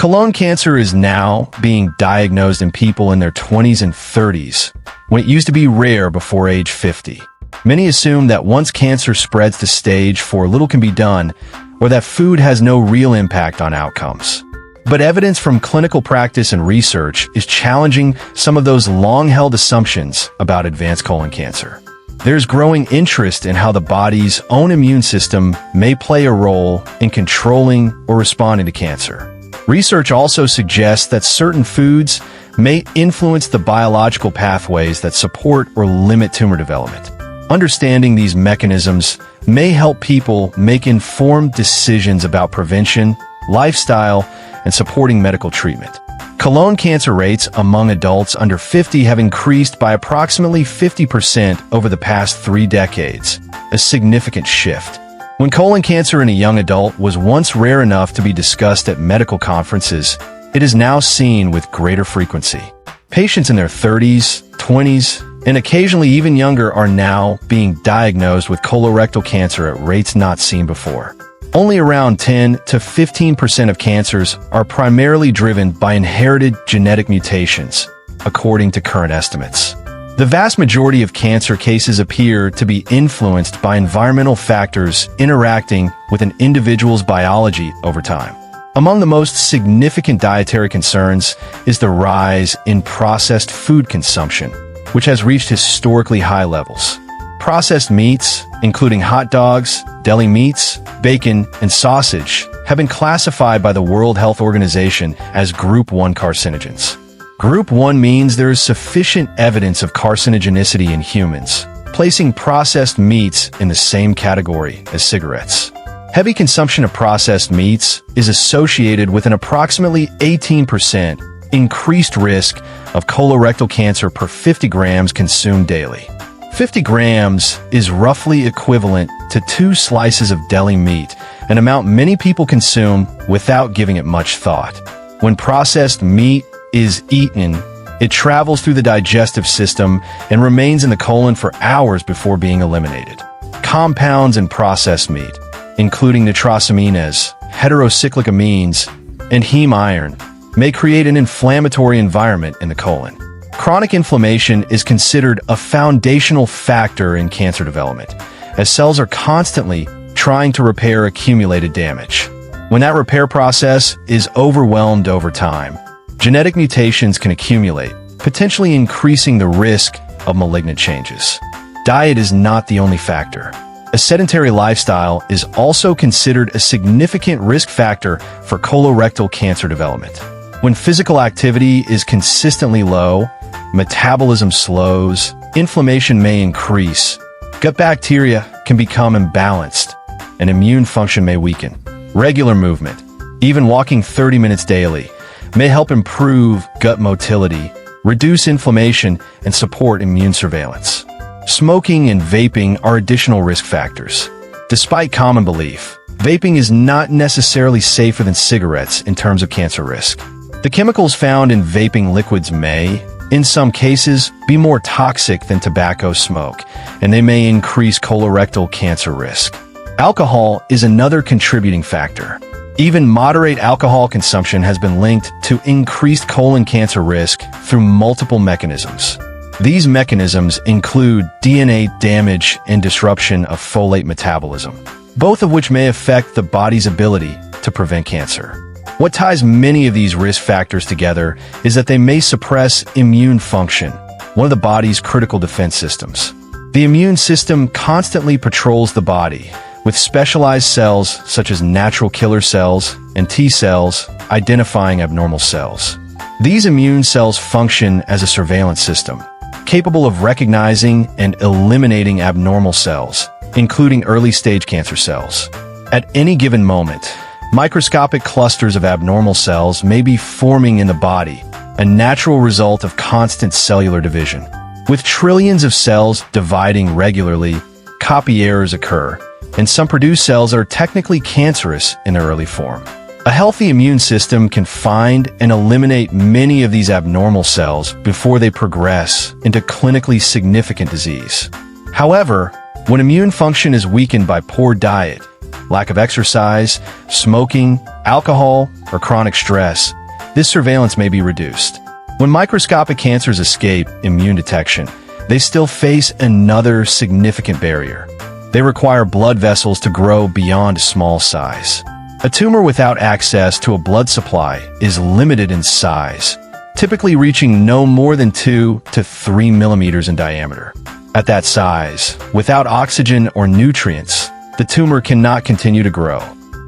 Colon cancer is now being diagnosed in people in their 20s and 30s, when it used to be rare before age 50. Many assume that once cancer spreads to stage 4, little can be done, or that food has no real impact on outcomes. But evidence from clinical practice and research is challenging some of those long-held assumptions about advanced colon cancer. There's growing interest in how the body's own immune system may play a role in controlling or responding to cancer. Research also suggests that certain foods may influence the biological pathways that support or limit tumor development. Understanding these mechanisms may help people make informed decisions about prevention, lifestyle, and supporting medical treatment. Colon cancer rates among adults under 50 have increased by approximately 50% over the past 3 decades, a significant shift. When colon cancer in a young adult was once rare enough to be discussed at medical conferences, it is now seen with greater frequency. Patients in their 30s, 20s, and occasionally even younger are now being diagnosed with colorectal cancer at rates not seen before. Only around 10 to 15% of cancers are primarily driven by inherited genetic mutations, according to current estimates. The vast majority of cancer cases appear to be influenced by environmental factors interacting with an individual's biology over time. Among the most significant dietary concerns is the rise in processed food consumption, which has reached historically high levels. Processed meats, including hot dogs, deli meats, bacon, and sausage, have been classified by the World Health Organization as Group 1 carcinogens. Group 1 means there is sufficient evidence of carcinogenicity in humans, placing processed meats in the same category as cigarettes. Heavy consumption of processed meats is associated with an approximately 18% increased risk of colorectal cancer per 50 grams consumed daily. 50 grams is roughly equivalent to 2 slices of deli meat, an amount many people consume without giving it much thought. When processed meat is eaten, it travels through the digestive system and remains in the colon for hours before being eliminated. Compounds in processed meat, including nitrosamines, heterocyclic amines, and heme iron, may create an inflammatory environment in the colon. Chronic inflammation is considered a foundational factor in cancer development, as cells are constantly trying to repair accumulated damage. When that repair process is overwhelmed over time, genetic mutations can accumulate, potentially increasing the risk of malignant changes. Diet is not the only factor. A sedentary lifestyle is also considered a significant risk factor for colorectal cancer development. When physical activity is consistently low, metabolism slows, inflammation may increase, gut bacteria can become imbalanced, and immune function may weaken. Regular movement, even walking 30 minutes daily, may help improve gut motility, reduce inflammation, and support immune surveillance. Smoking and vaping are additional risk factors. Despite common belief, vaping is not necessarily safer than cigarettes in terms of cancer risk. The chemicals found in vaping liquids may, in some cases, be more toxic than tobacco smoke, and they may increase colorectal cancer risk. Alcohol is another contributing factor. Even moderate alcohol consumption has been linked to increased colon cancer risk through multiple mechanisms. These mechanisms include DNA damage and disruption of folate metabolism, both of which may affect the body's ability to prevent cancer. What ties many of these risk factors together is that they may suppress immune function, one of the body's critical defense systems. The immune system constantly patrols the body, with specialized cells such as natural killer cells and T cells identifying abnormal cells. These immune cells function as a surveillance system, capable of recognizing and eliminating abnormal cells, including early-stage cancer cells. At any given moment, microscopic clusters of abnormal cells may be forming in the body, a natural result of constant cellular division. With trillions of cells dividing regularly, copy errors occur, and some produced cells are technically cancerous in their early form. A healthy immune system can find and eliminate many of these abnormal cells before they progress into clinically significant disease. However, when immune function is weakened by poor diet, lack of exercise, smoking, alcohol, or chronic stress, this surveillance may be reduced. When microscopic cancers escape immune detection, they still face another significant barrier. They require blood vessels to grow beyond small size. A tumor without access to a blood supply is limited in size, typically reaching no more than 2 to 3 millimeters in diameter. At that size, without oxygen or nutrients, the tumor cannot continue to grow.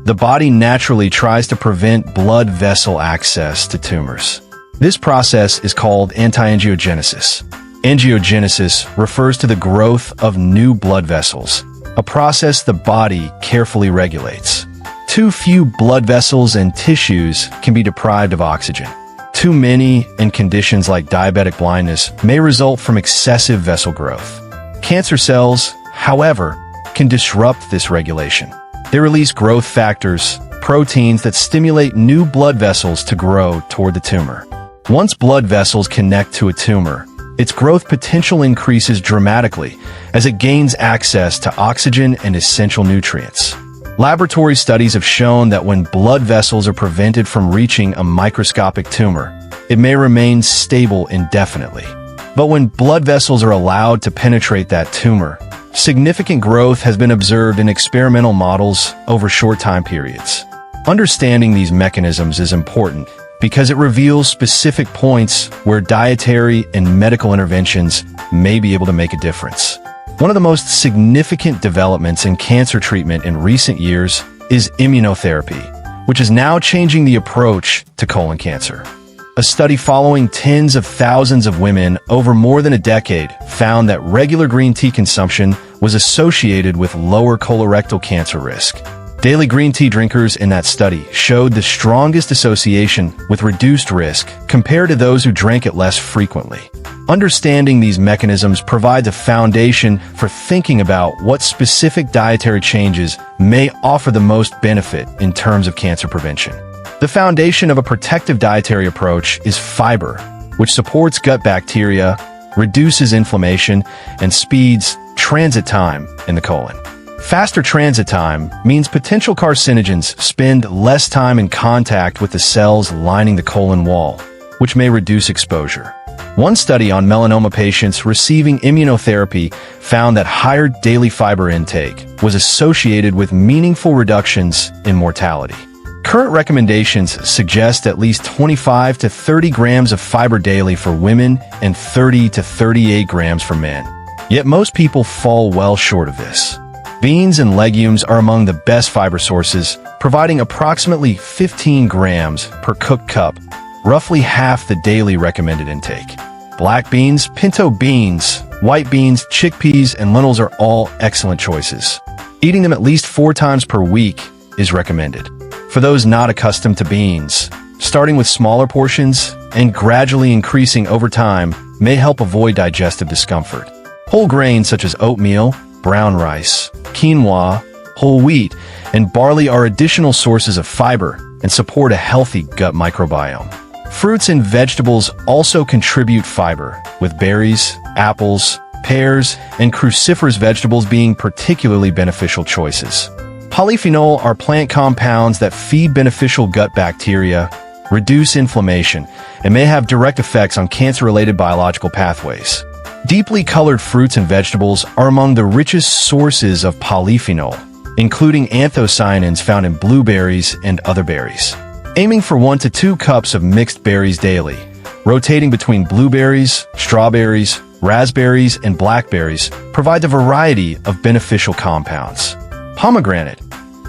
The body naturally tries to prevent blood vessel access to tumors. This process is called anti-angiogenesis. Angiogenesis refers to the growth of new blood vessels, a process the body carefully regulates. Too few blood vessels and tissues can be deprived of oxygen. Too many, and conditions like diabetic blindness may result from excessive vessel growth. Cancer cells, however, can disrupt this regulation. They release growth factors, proteins that stimulate new blood vessels to grow toward the tumor. Once blood vessels connect to a tumor, its growth potential increases dramatically as it gains access to oxygen and essential nutrients. Laboratory studies have shown that when blood vessels are prevented from reaching a microscopic tumor, it may remain stable indefinitely. But when blood vessels are allowed to penetrate that tumor, significant growth has been observed in experimental models over short time periods. Understanding these mechanisms is important because it reveals specific points where dietary and medical interventions may be able to make a difference. One of the most significant developments in cancer treatment in recent years is immunotherapy, which is now changing the approach to colon cancer. A study following tens of thousands of women over more than a decade found that regular green tea consumption was associated with lower colorectal cancer risk. Daily green tea drinkers in that study showed the strongest association with reduced risk compared to those who drank it less frequently. Understanding these mechanisms provides a foundation for thinking about what specific dietary changes may offer the most benefit in terms of cancer prevention. The foundation of a protective dietary approach is fiber, which supports gut bacteria, reduces inflammation, and speeds transit time in the colon. Faster transit time means potential carcinogens spend less time in contact with the cells lining the colon wall, which may reduce exposure. One study on melanoma patients receiving immunotherapy found that higher daily fiber intake was associated with meaningful reductions in mortality. Current recommendations suggest at least 25 to 30 grams of fiber daily for women and 30 to 38 grams for men. Yet most people fall well short of this. Beans and legumes are among the best fiber sources, providing approximately 15 grams per cooked cup, roughly half the daily recommended intake. Black beans, pinto beans, white beans, chickpeas, and lentils are all excellent choices. Eating them at least 4 times per week is recommended. For those not accustomed to beans, starting with smaller portions and gradually increasing over time may help avoid digestive discomfort. Whole grains such as oatmeal, brown rice, quinoa, whole wheat, and barley are additional sources of fiber and support a healthy gut microbiome. Fruits and vegetables also contribute fiber, with berries, apples, pears, and cruciferous vegetables being particularly beneficial choices. Polyphenol are plant compounds that feed beneficial gut bacteria, reduce inflammation, and may have direct effects on cancer-related biological pathways. Deeply colored fruits and vegetables are among the richest sources of polyphenol, including anthocyanins found in blueberries and other berries. Aiming for 1 to 2 cups of mixed berries daily, rotating between blueberries, strawberries, raspberries, and blackberries provides a variety of beneficial compounds. Pomegranate,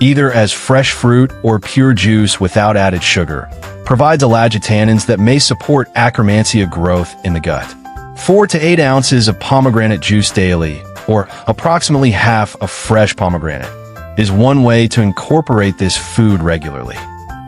either as fresh fruit or pure juice without added sugar, provides elagitannins that may support Akkermansia growth in the gut. 4 to 8 ounces of pomegranate juice daily, or approximately half a fresh pomegranate, is one way to incorporate this food regularly.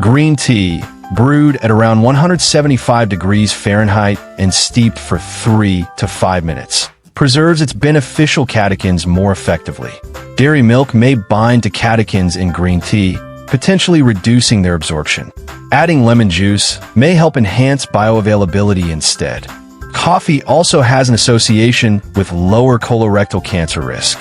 Green tea, brewed at around 175 degrees Fahrenheit and steeped for 3 to 5 minutes, preserves its beneficial catechins more effectively. Dairy milk may bind to catechins in green tea, potentially reducing their absorption. Adding lemon juice may help enhance bioavailability instead. Coffee also has an association with lower colorectal cancer risk.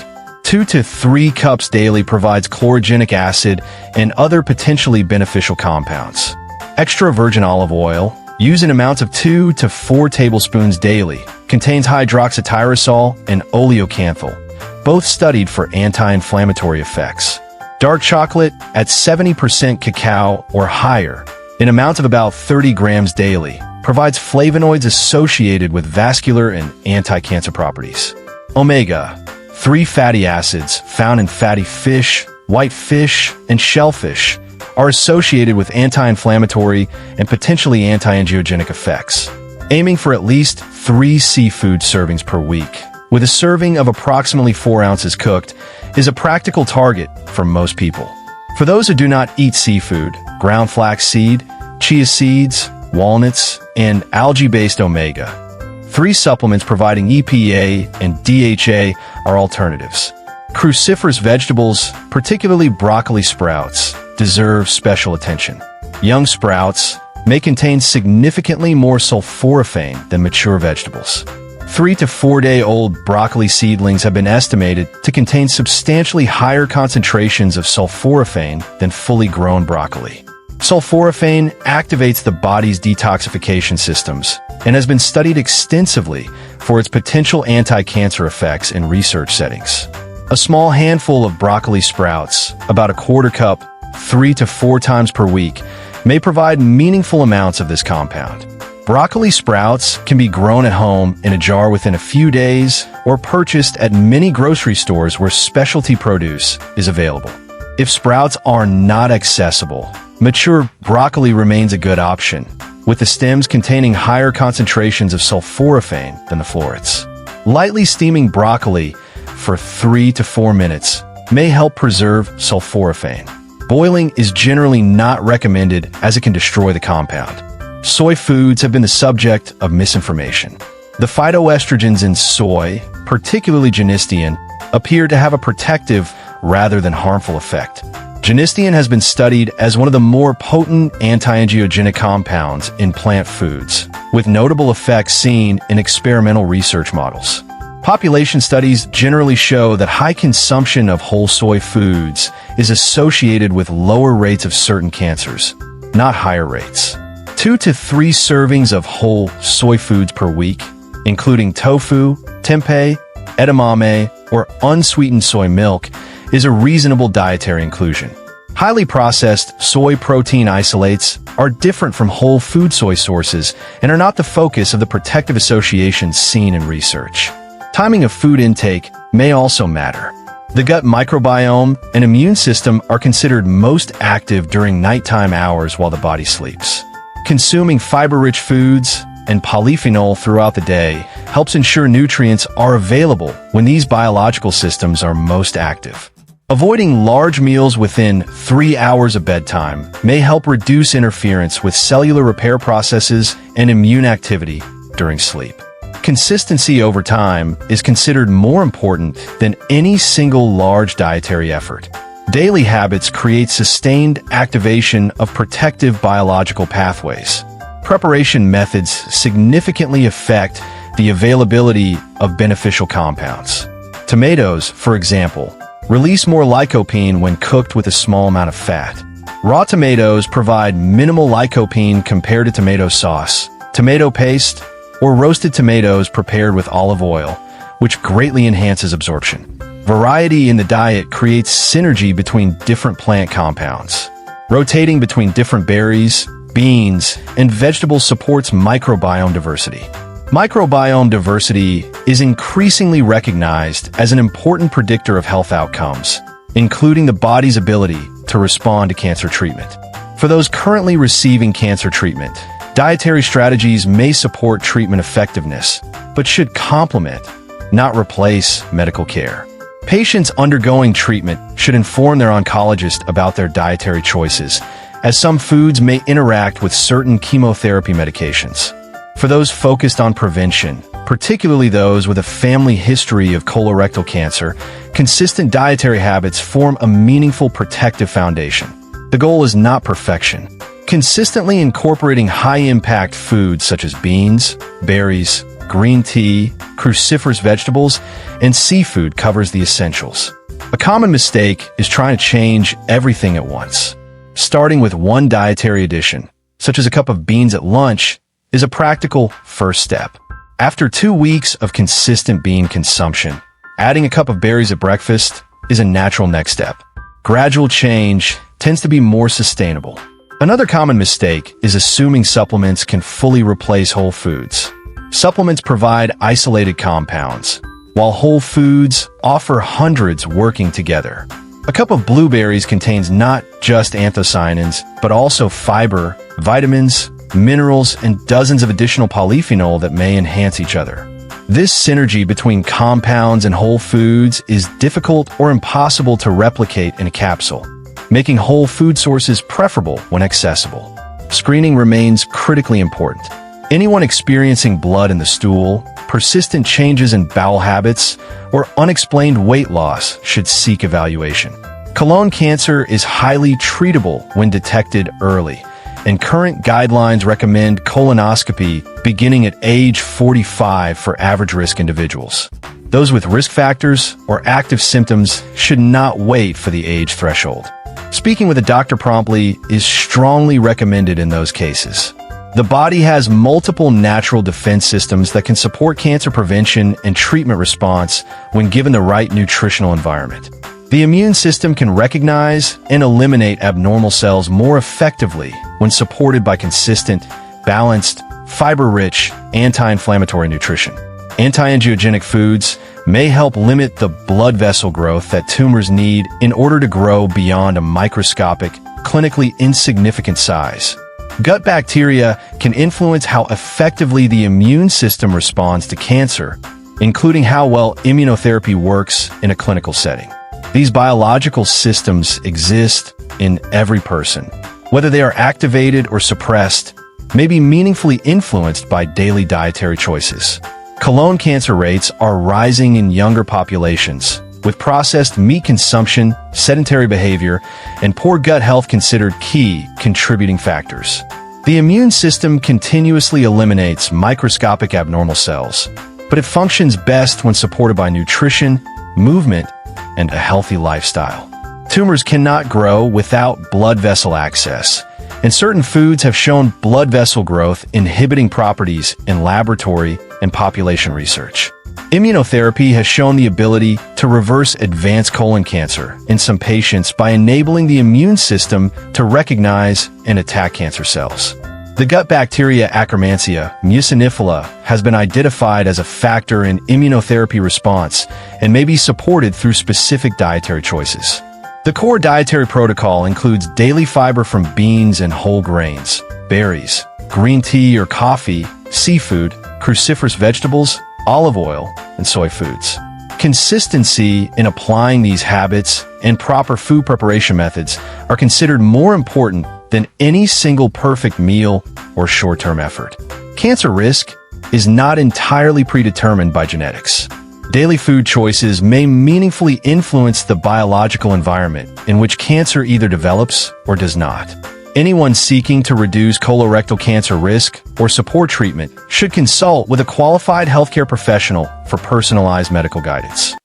2 to 3 cups daily provides chlorogenic acid and other potentially beneficial compounds. Extra virgin olive oil, used in amounts of 2 to 4 tablespoons daily, contains hydroxytyrosol and oleocanthal, both studied for anti-inflammatory effects. Dark chocolate at 70% cacao or higher, in amounts of about 30 grams daily, provides flavonoids associated with vascular and anti-cancer properties. Omega-3 fatty acids found in fatty fish, white fish, and shellfish are associated with anti-inflammatory and potentially anti-angiogenic effects. Aiming for at least 3 seafood servings per week, with a serving of approximately 4 ounces cooked, is a practical target for most people. For those who do not eat seafood, ground flaxseed, chia seeds, walnuts, and algae-based omega-3 supplements providing EPA and DHA are alternatives. Cruciferous vegetables, particularly broccoli sprouts, deserve special attention. Young sprouts may contain significantly more sulforaphane than mature vegetables. 3 to 4-day-old broccoli seedlings have been estimated to contain substantially higher concentrations of sulforaphane than fully grown broccoli. Sulforaphane activates the body's detoxification systems and has been studied extensively for its potential anti-cancer effects in research settings. A small handful of broccoli sprouts, about a quarter cup, 3 to 4 times per week, may provide meaningful amounts of this compound. Broccoli sprouts can be grown at home in a jar within a few days or purchased at many grocery stores where specialty produce is available. If sprouts are not accessible, mature broccoli remains a good option, with the stems containing higher concentrations of sulforaphane than the florets. Lightly steaming broccoli for 3 to 4 minutes may help preserve sulforaphane. Boiling is generally not recommended as it can destroy the compound. Soy foods have been the subject of misinformation. The phytoestrogens in soy, particularly genistein, appear to have a protective rather than harmful effect. Genistein has been studied as one of the more potent anti-angiogenic compounds in plant foods, with notable effects seen in experimental research models. Population studies generally show that high consumption of whole soy foods is associated with lower rates of certain cancers, not higher rates. 2 to 3 servings of whole soy foods per week, including tofu, tempeh, edamame, or unsweetened soy milk, is a reasonable dietary inclusion. Highly processed soy protein isolates are different from whole food soy sources and are not the focus of the protective associations seen in research. Timing of food intake may also matter. The gut microbiome and immune system are considered most active during nighttime hours while the body sleeps. Consuming fiber-rich foods and polyphenol throughout the day helps ensure nutrients are available when these biological systems are most active. Avoiding large meals within 3 hours of bedtime may help reduce interference with cellular repair processes and immune activity during sleep. Consistency over time is considered more important than any single large dietary effort. Daily habits create sustained activation of protective biological pathways. Preparation methods significantly affect the availability of beneficial compounds. Tomatoes, for example, release more lycopene when cooked with a small amount of fat. Raw tomatoes provide minimal lycopene compared to tomato sauce, tomato paste, or roasted tomatoes prepared with olive oil, which greatly enhances absorption. Variety in the diet creates synergy between different plant compounds. Rotating between different berries, beans, and vegetables supports microbiome diversity. Microbiome diversity is increasingly recognized as an important predictor of health outcomes, including the body's ability to respond to cancer treatment. For those currently receiving cancer treatment, dietary strategies may support treatment effectiveness, but should complement, not replace, medical care. Patients undergoing treatment should inform their oncologist about their dietary choices, as some foods may interact with certain chemotherapy medications. For those focused on prevention, particularly those with a family history of colorectal cancer, consistent dietary habits form a meaningful protective foundation. The goal is not perfection. Consistently incorporating high-impact foods such as beans, berries, green tea, cruciferous vegetables, and seafood covers the essentials. A common mistake is trying to change everything at once. Starting with one dietary addition, such as a cup of beans at lunch, is a practical first step. After 2 weeks of consistent bean consumption, adding a cup of berries at breakfast is a natural next step. Gradual change tends to be more sustainable. Another common mistake is assuming supplements can fully replace whole foods. Supplements provide isolated compounds, while whole foods offer hundreds working together. A cup of blueberries contains not just anthocyanins, but also fiber, vitamins, minerals, and dozens of additional polyphenol that may enhance each other. This synergy between compounds and whole foods is difficult or impossible to replicate in a capsule, making whole food sources preferable when accessible. Screening remains critically important. Anyone experiencing blood in the stool, persistent changes in bowel habits, or unexplained weight loss should seek evaluation. Colon cancer is highly treatable when detected early, and current guidelines recommend colonoscopy beginning at age 45 for average-risk individuals. Those with risk factors or active symptoms should not wait for the age threshold. Speaking with a doctor promptly is strongly recommended in those cases. The body has multiple natural defense systems that can support cancer prevention and treatment response when given the right nutritional environment. The immune system can recognize and eliminate abnormal cells more effectively when supported by consistent, balanced, fiber-rich, anti-inflammatory nutrition. Anti-angiogenic foods may help limit the blood vessel growth that tumors need in order to grow beyond a microscopic, clinically insignificant size. Gut bacteria can influence how effectively the immune system responds to cancer, including how well immunotherapy works in a clinical setting. These biological systems exist in every person. Whether they are activated or suppressed, may be meaningfully influenced by daily dietary choices. Colon cancer rates are rising in younger populations, with processed meat consumption, sedentary behavior, and poor gut health considered key contributing factors. The immune system continuously eliminates microscopic abnormal cells, but it functions best when supported by nutrition, movement, and a healthy lifestyle. Tumors cannot grow without blood vessel access, and certain foods have shown blood vessel growth inhibiting properties in laboratory and population research. Immunotherapy has shown the ability to reverse advanced colon cancer in some patients by enabling the immune system to recognize and attack cancer cells. The gut bacteria Akkermansia mucinifila has been identified as a factor in immunotherapy response and may be supported through specific dietary choices. The core dietary protocol includes daily fiber from beans and whole grains, berries, green tea or coffee, seafood, cruciferous vegetables, olive oil, and soy foods. Consistency in applying these habits and proper food preparation methods are considered more important than any single perfect meal or short-term effort. Cancer risk is not entirely predetermined by genetics. Daily food choices may meaningfully influence the biological environment in which cancer either develops or does not. Anyone seeking to reduce colorectal cancer risk or support treatment should consult with a qualified healthcare professional for personalized medical guidance.